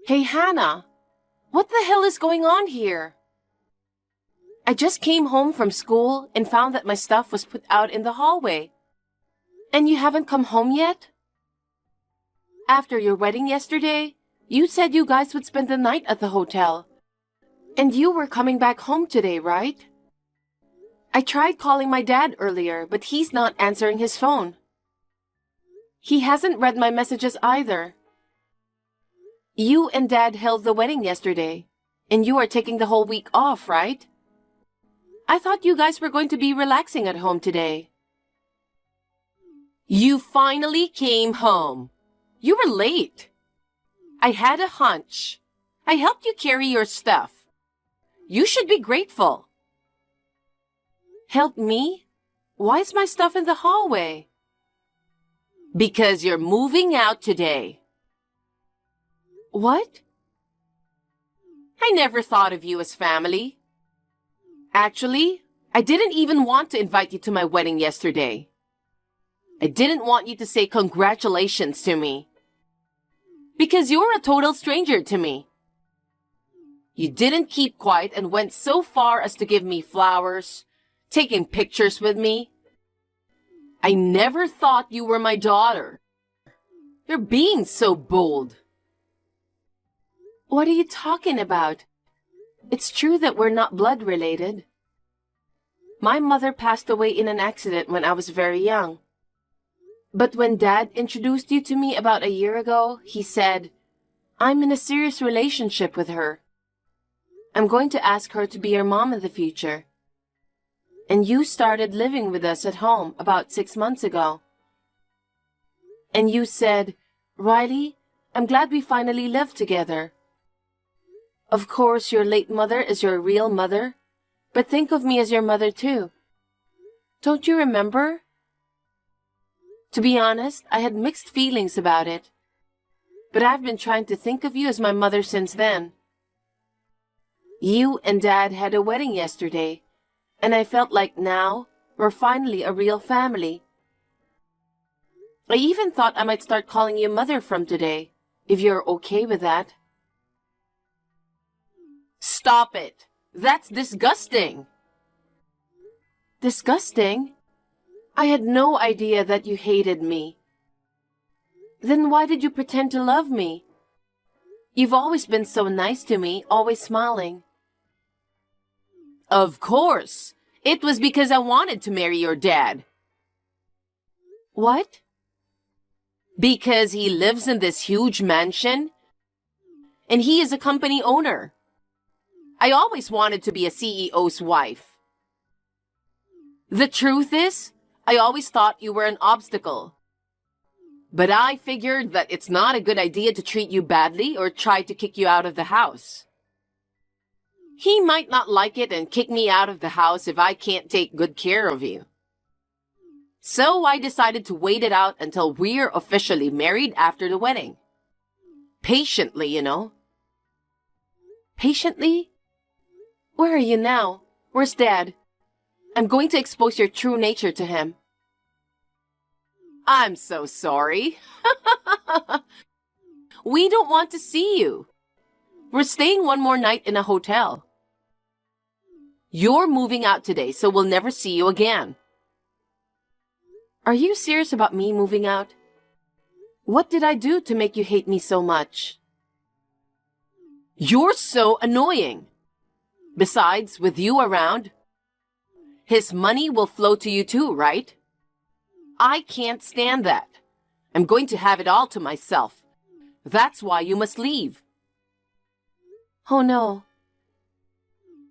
Hey, Hannah, what the hell is going on here? I just came home from school and found that my stuff was put out in the hallway. And you haven't come home yet? After your wedding yesterday, you said you guys would spend the night at the hotel. And you were coming back home today, right? I tried calling my dad earlier, but he's not answering his phone. He hasn't read my messages either. You and Dad held the wedding yesterday, and you are taking the whole week off, right? I thought you guys were going to be relaxing at home today. You finally came home. You were late. I had a hunch. I helped you carry your stuff. You should be grateful. Help me? Why is my stuff in the hallway? Because you're moving out today. What? I never thought of you as family. Actually, I didn't even want to invite you to my wedding yesterday. I didn't want you to say congratulations to me. Because you're a total stranger to me. You didn't keep quiet and went so far as to give me flowers, taking pictures with me. I never thought you were my daughter. You're being so bold. What are you talking about? It's true that we're not blood related. My mother passed away in an accident when I was very young. But when Dad introduced you to me about a year ago, he said, I'm in a serious relationship with her. I'm going to ask her to be your mom in the future. And you started living with us at home about 6 months ago. And you said, Riley, I'm glad we finally live together. Of course, your late mother is your real mother, but think of me as your mother too. Don't you remember? To be honest, I had mixed feelings about it. But I've been trying to think of you as my mother since then. You and Dad had a wedding yesterday, and I felt like now we're finally a real family. I even thought I might start calling you Mother from today, if you're okay with that. Stop it! That's disgusting! Disgusting? I had no idea that you hated me. Then why did you pretend to love me? You've always been so nice to me, always smiling. Of course! It was because I wanted to marry your dad. What? Because he lives in this huge mansion, and he is a company owner. I always wanted to be a CEO's wife. The truth is, I always thought you were an obstacle. But I figured that it's not a good idea to treat you badly or try to kick you out of the house. He might not like it and kick me out of the house if I can't take good care of you. So I decided to wait it out until we're officially married after the wedding. Patiently, you know. Patiently? Where are you now? Where's Dad? I'm going to expose your true nature to him. I'm so sorry. We don't want to see you. We're staying one more night in a hotel. You're moving out today, so we'll never see you again. Are you serious about me moving out? What did I do to make you hate me so much? You're so annoying. Besides, with you around, his money will flow to you too, right? I can't stand that. I'm going to have it all to myself. That's why you must leave. Oh no.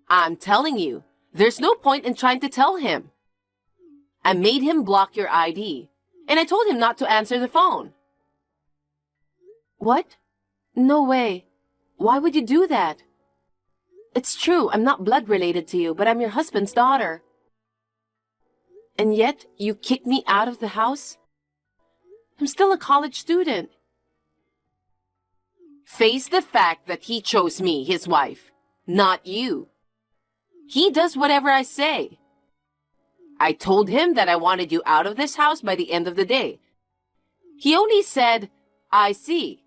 I'm telling you, there's no point in trying to tell him. I made him block your ID, and I told him not to answer the phone. What? No way. Why would you do that? It's true, I'm not blood related to you, but I'm your husband's daughter. And yet, you kicked me out of the house? I'm still a college student. Face the fact that he chose me, his wife, not you. He does whatever I say. I told him that I wanted you out of this house by the end of the day. He only said, I see.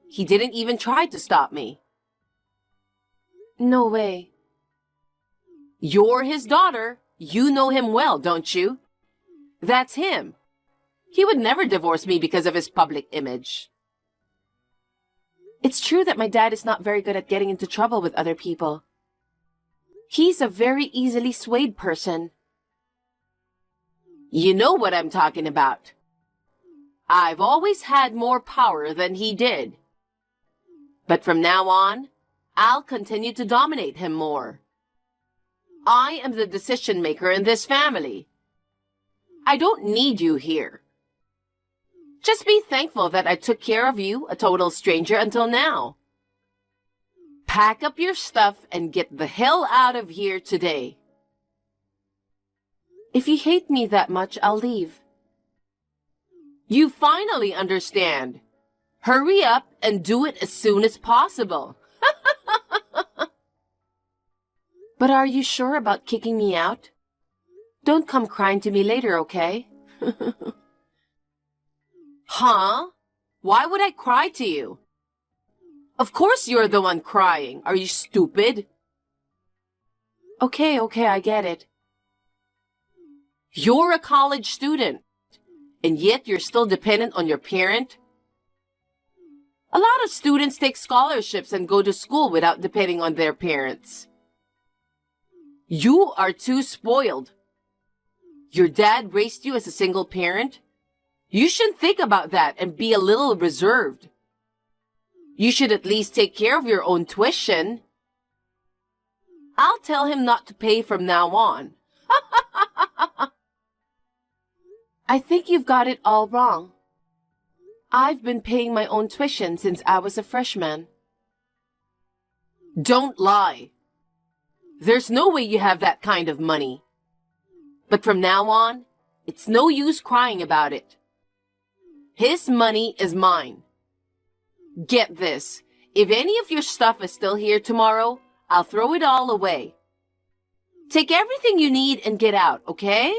He didn't even try to stop me. No way. You're his daughter. You know him well, don't you? That's him. He would never divorce me because of his public image. It's true that my dad is not very good at getting into trouble with other people. He's a very easily swayed person. You know what I'm talking about. I've always had more power than he did. But from now on, I'll continue to dominate him more. I am the decision maker in this family. I don't need you here. Just be thankful that I took care of you, a total stranger, until now. Pack up your stuff and get the hell out of here today. If you hate me that much, I'll leave. You finally understand. Hurry up and do it as soon as possible. But are you sure about kicking me out? Don't come crying to me later, okay? Huh? Why would I cry to you? Of course you're the one crying. Are you stupid? Okay, I get it. You're a college student, and yet you're still dependent on your parent? A lot of students take scholarships and go to school without depending on their parents. You are too spoiled. Your dad raised you as a single parent? You should think about that and be a little reserved. You should at least take care of your own tuition. I'll tell him not to pay from now on. I think you've got it all wrong. I've been paying my own tuition since I was a freshman. Don't lie. There's no way you have that kind of money. But from now on, it's no use crying about it. His money is mine. Get this. If any of your stuff is still here tomorrow, I'll throw it all away. Take everything you need and get out, okay?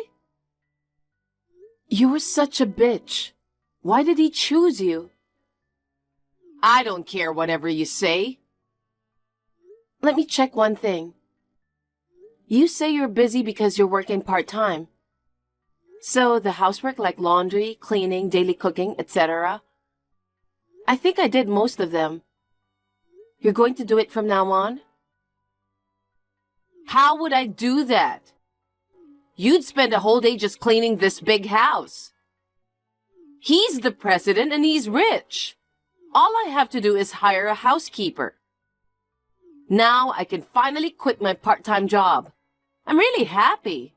You were such a bitch. Why did he choose you? I don't care whatever you say. Let me check one thing. You say you're busy because you're working part-time. So the housework like laundry, cleaning, daily cooking, etc. I think I did most of them. You're going to do it from now on? How would I do that? You'd spend a whole day just cleaning this big house. He's the president and he's rich. All I have to do is hire a housekeeper. Now I can finally quit my part-time job. I'm really happy.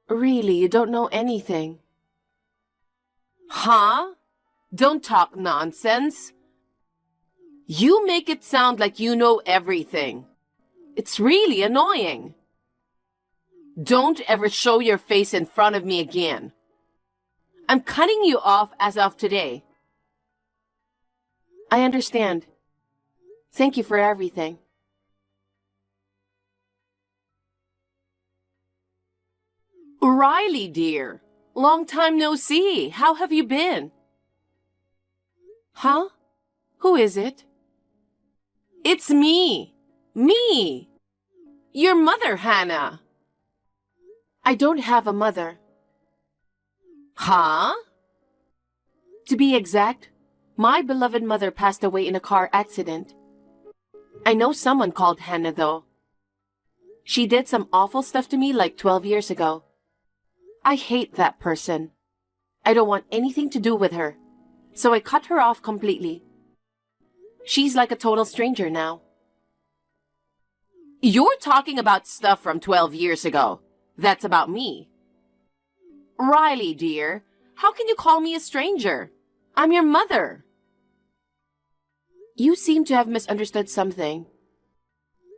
Really, you don't know anything. Huh? Don't talk nonsense. You make it sound like you know everything. It's really annoying. Don't ever show your face in front of me again. I'm cutting you off as of today. I understand. Thank you for everything. Riley, dear. Long time no see. How have you been? Huh? Who is it? It's me. Me. Your mother, Hannah. I don't have a mother. Huh? To be exact, my beloved mother passed away in a car accident. I know someone called Hannah, though. She did some awful stuff to me like 12 years ago. I hate that person. I don't want anything to do with her, so I cut her off completely. She's like a total stranger now. You're talking about stuff from 12 years ago. That's about me. Riley, dear, how can you call me a stranger? I'm your mother. You seem to have misunderstood something.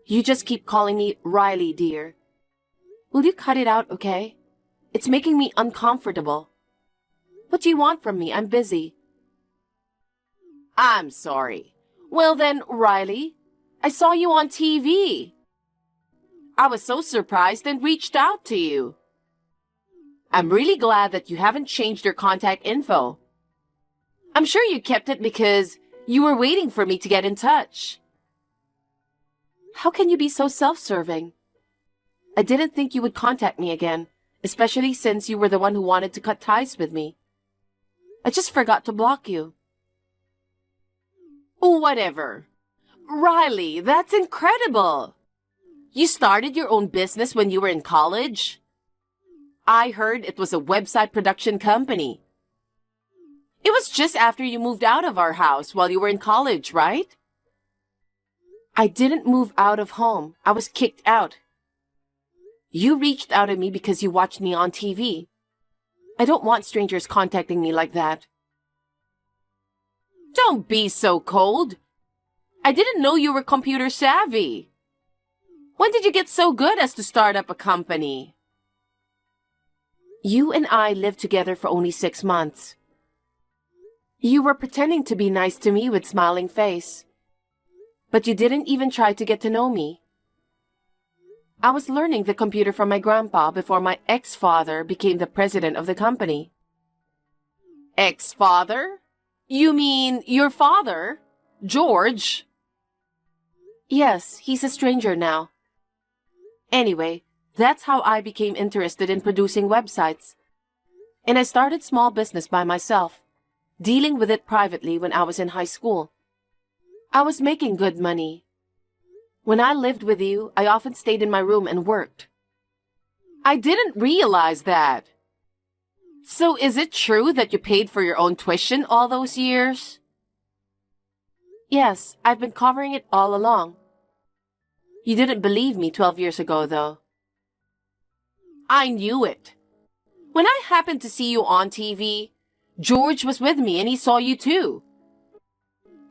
You just keep calling me Riley, dear. Will you cut it out, okay? It's making me uncomfortable. What do you want from me? I'm busy. I'm sorry. Well then, Riley, I saw you on TV. I was so surprised and reached out to you. I'm really glad that you haven't changed your contact info. I'm sure you kept it because you were waiting for me to get in touch. How can you be so self-serving? I didn't think you would contact me again, especially since you were the one who wanted to cut ties with me. I just forgot to block you. Whatever. Riley, that's incredible. You started your own business when you were in college? I heard it was a website production company. It was just after you moved out of our house while you were in college, right? I didn't move out of home. I was kicked out. You reached out to me because you watched me on TV. I don't want strangers contacting me like that. Don't be so cold. I didn't know you were computer savvy. When did you get so good as to start up a company? You and I lived together for only 6 months. You were pretending to be nice to me with smiling face. But you didn't even try to get to know me. I was learning the computer from my grandpa before my ex-father became the president of the company. Ex-father? You mean your father, George? Yes, he's a stranger now. Anyway, that's how I became interested in producing websites. And I started small business by myself, dealing with it privately when I was in high school. I was making good money. When I lived with you, I often stayed in my room and worked. I didn't realize that. So is it true that you paid for your own tuition all those years? Yes, I've been covering it all along. You didn't believe me 12 years ago, though. I knew it. When I happened to see you on TV, George was with me and he saw you too.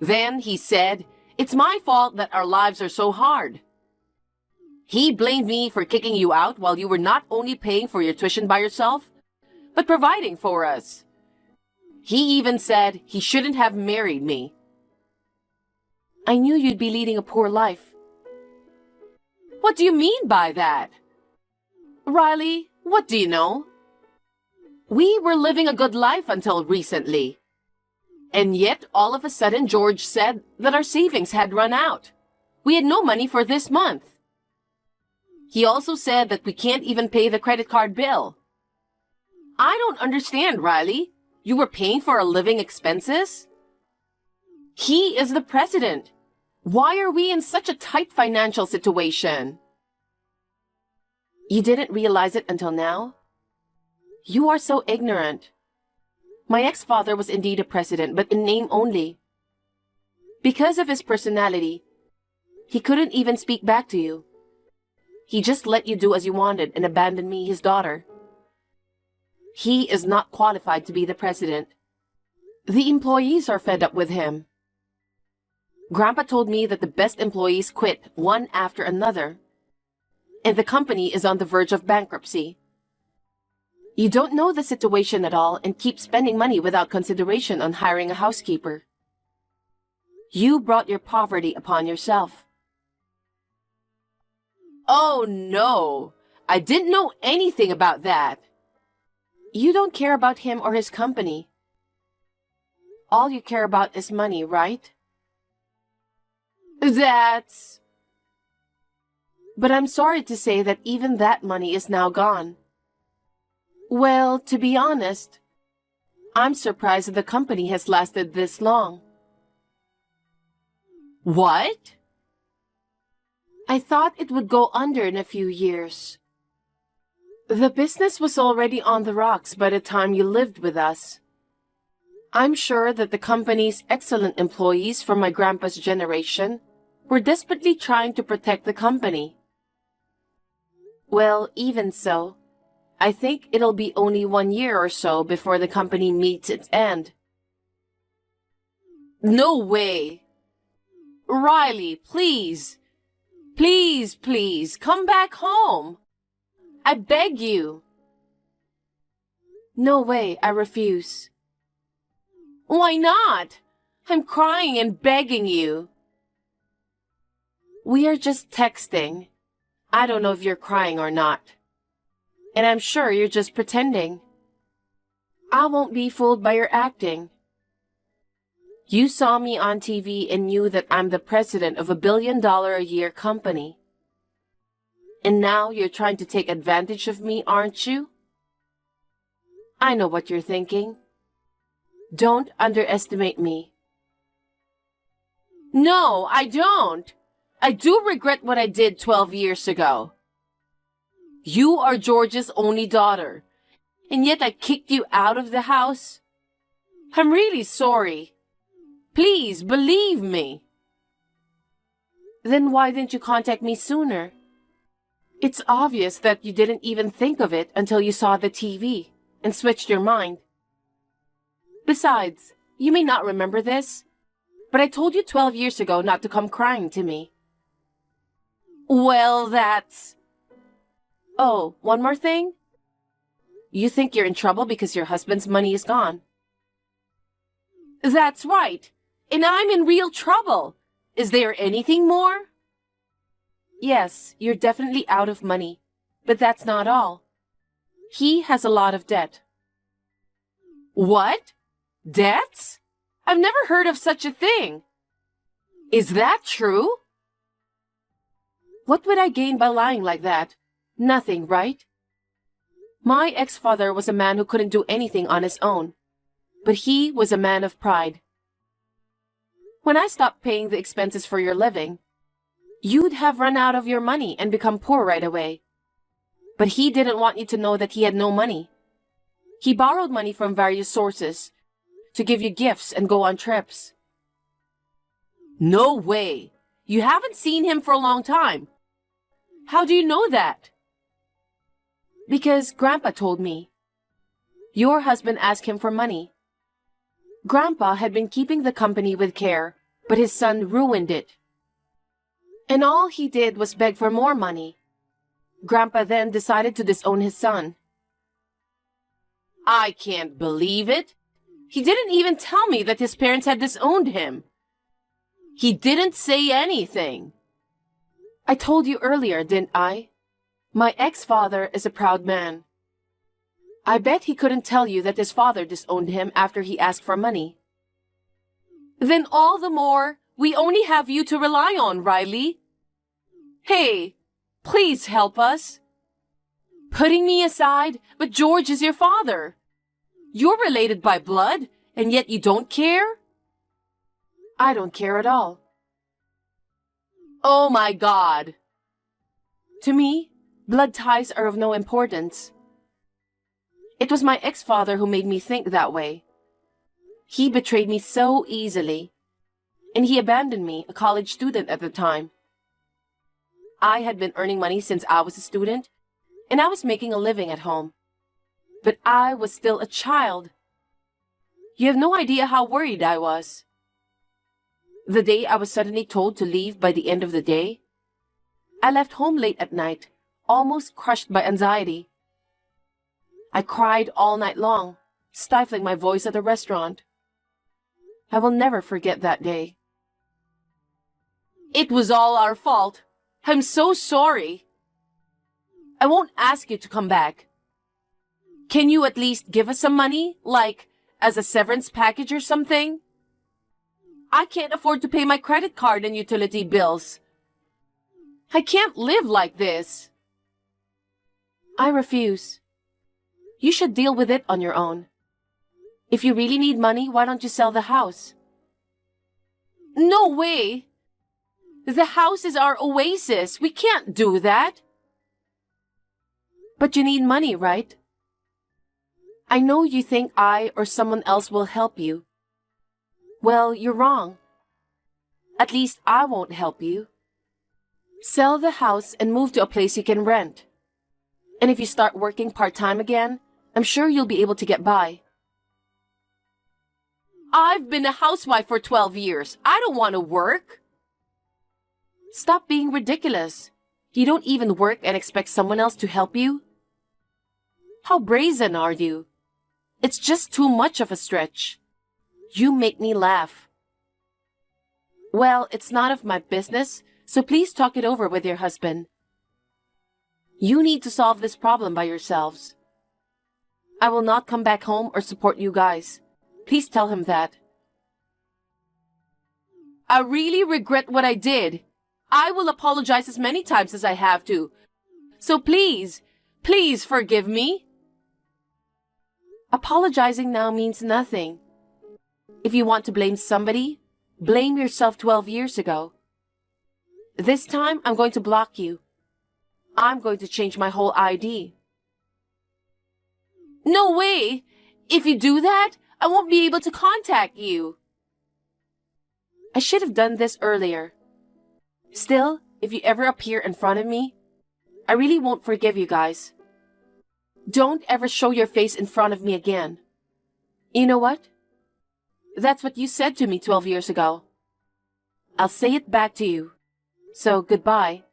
Then he said, "It's my fault that our lives are so hard." He blamed me for kicking you out while you were not only paying for your tuition by yourself, but providing for us. He even said he shouldn't have married me. I knew you'd be leading a poor life. What do you mean by that? Riley, what do you know? We were living a good life until recently. And yet, all of a sudden, George said that our savings had run out. We had no money for this month. He also said that we can't even pay the credit card bill. I don't understand, Riley. You were paying for our living expenses? He is the president. Why are we in such a tight financial situation? You didn't realize it until now? You are so ignorant. My ex-father was indeed a president, but in name only. Because of his personality, he couldn't even speak back to you. He just let you do as you wanted and abandoned me, his daughter. He is not qualified to be the president. The employees are fed up with him. Grandpa told me that the best employees quit one after another, and the company is on the verge of bankruptcy. You don't know the situation at all and keep spending money without consideration on hiring a housekeeper. You brought your poverty upon yourself. Oh no, I didn't know anything about that. You don't care about him or his company. All you care about is money, right? That's... But I'm sorry to say that even that money is now gone. Well, to be honest, I'm surprised that the company has lasted this long. What? I thought it would go under in a few years. The business was already on the rocks by the time you lived with us. I'm sure that the company's excellent employees from my grandpa's generation were desperately trying to protect the company. Well, even so, I think it'll be only 1 year or so before the company meets its end. No way! Riley, please! Please, please, come back home! I beg you! No way, I refuse. Why not? I'm crying and begging you. We are just texting. I don't know if you're crying or not. And I'm sure you're just pretending. I won't be fooled by your acting. You saw me on TV and knew that I'm the president of $1 billion-a-year company. And now you're trying to take advantage of me, aren't you? I know what you're thinking. Don't underestimate me. No, I don't. I do regret what I did 12 years ago. You are George's only daughter, and yet I kicked you out of the house. I'm really sorry. Please believe me. Then why didn't you contact me sooner? It's obvious that you didn't even think of it until you saw the TV and switched your mind. Besides, you may not remember this, but I told you 12 years ago not to come crying to me. Well, that's... Oh, one more thing? You think you're in trouble because your husband's money is gone. That's right, and I'm in real trouble. Is there anything more? Yes, you're definitely out of money, but that's not all. He has a lot of debt. What? Debts? I've never heard of such a thing. Is that true? What would I gain by lying like that? Nothing, right? My ex-father was a man who couldn't do anything on his own, but he was a man of pride. When I stopped paying the expenses for your living, you'd have run out of your money and become poor right away. But he didn't want you to know that he had no money. He borrowed money from various sources to give you gifts and go on trips. No way! You haven't seen him for a long time. How do you know that? Because Grandpa told me. Your husband asked him for money. Grandpa had been keeping the company with care, but his son ruined it. And all he did was beg for more money. Grandpa then decided to disown his son. I can't believe it. He didn't even tell me that his parents had disowned him. He didn't say anything. I told you earlier, didn't I? My ex-father is a proud man. I bet he couldn't tell you that his father disowned him after he asked for money. Then all the more, we only have you to rely on, Riley. Hey, please help us. Putting me aside, but George is your father. You're related by blood, and yet you don't care? I don't care at all. Oh my God. To me, blood ties are of no importance. It was my ex-father who made me think that way. He betrayed me so easily, and he abandoned me, a college student at the time. I had been earning money since I was a student, and I was making a living at home. But I was still a child. You have no idea how worried I was. The day I was suddenly told to leave by the end of the day, I left home late at night, almost crushed by anxiety. I cried all night long, stifling my voice at the restaurant. I will never forget that day. It was all our fault. I'm so sorry. I won't ask you to come back. Can you at least give us some money, like as a severance package or something? I can't afford to pay my credit card and utility bills. I can't live like this. I refuse. You should deal with it on your own. If you really need money, why don't you sell the house? No way! The house is our oasis. We can't do that. But you need money, right? I know you think I or someone else will help you. Well, you're wrong. At least I won't help you. Sell the house and move to a place you can rent. And if you start working part-time again, I'm sure you'll be able to get by. I've been a housewife for 12 years. I don't want to work. Stop being ridiculous. You don't even work and expect someone else to help you? How brazen are you? It's just too much of a stretch. You make me laugh. Well, it's none of my business, so please talk it over with your husband. You need to solve this problem by yourselves. I will not come back home or support you guys. Please tell him that. I really regret what I did. I will apologize as many times as I have to. So please, please forgive me. Apologizing now means nothing. If you want to blame somebody, blame yourself 12 years ago. This time, I'm going to block you. I'm going to change my whole ID. No way! If you do that, I won't be able to contact you. I should have done this earlier. Still, if you ever appear in front of me, I really won't forgive you guys. Don't ever show your face in front of me again. You know what? That's what you said to me 12 years ago. I'll say it back to you. So, goodbye.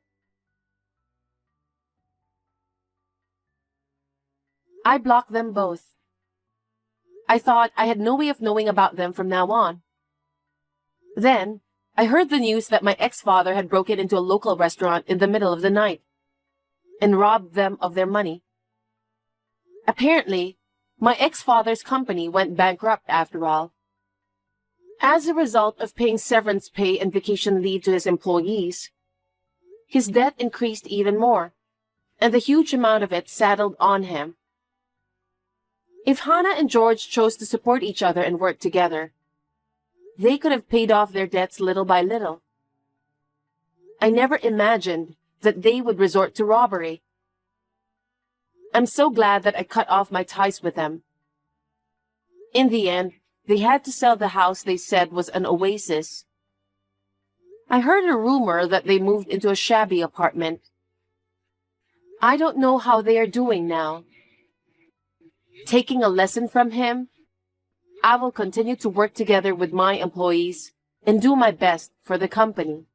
I blocked them both. I thought I had no way of knowing about them from now on. Then, I heard the news that my ex-father had broken into a local restaurant in the middle of the night and robbed them of their money. Apparently, my ex-father's company went bankrupt after all. As a result of paying severance pay and vacation leave to his employees, his debt increased even more, and the huge amount of it saddled on him. If Hannah and George chose to support each other and work together, they could have paid off their debts little by little. I never imagined that they would resort to robbery. I'm so glad that I cut off my ties with them. In the end, they had to sell the house they said was an oasis. I heard a rumor that they moved into a shabby apartment. I don't know how they are doing now. Taking a lesson from him, I will continue to work together with my employees and do my best for the company.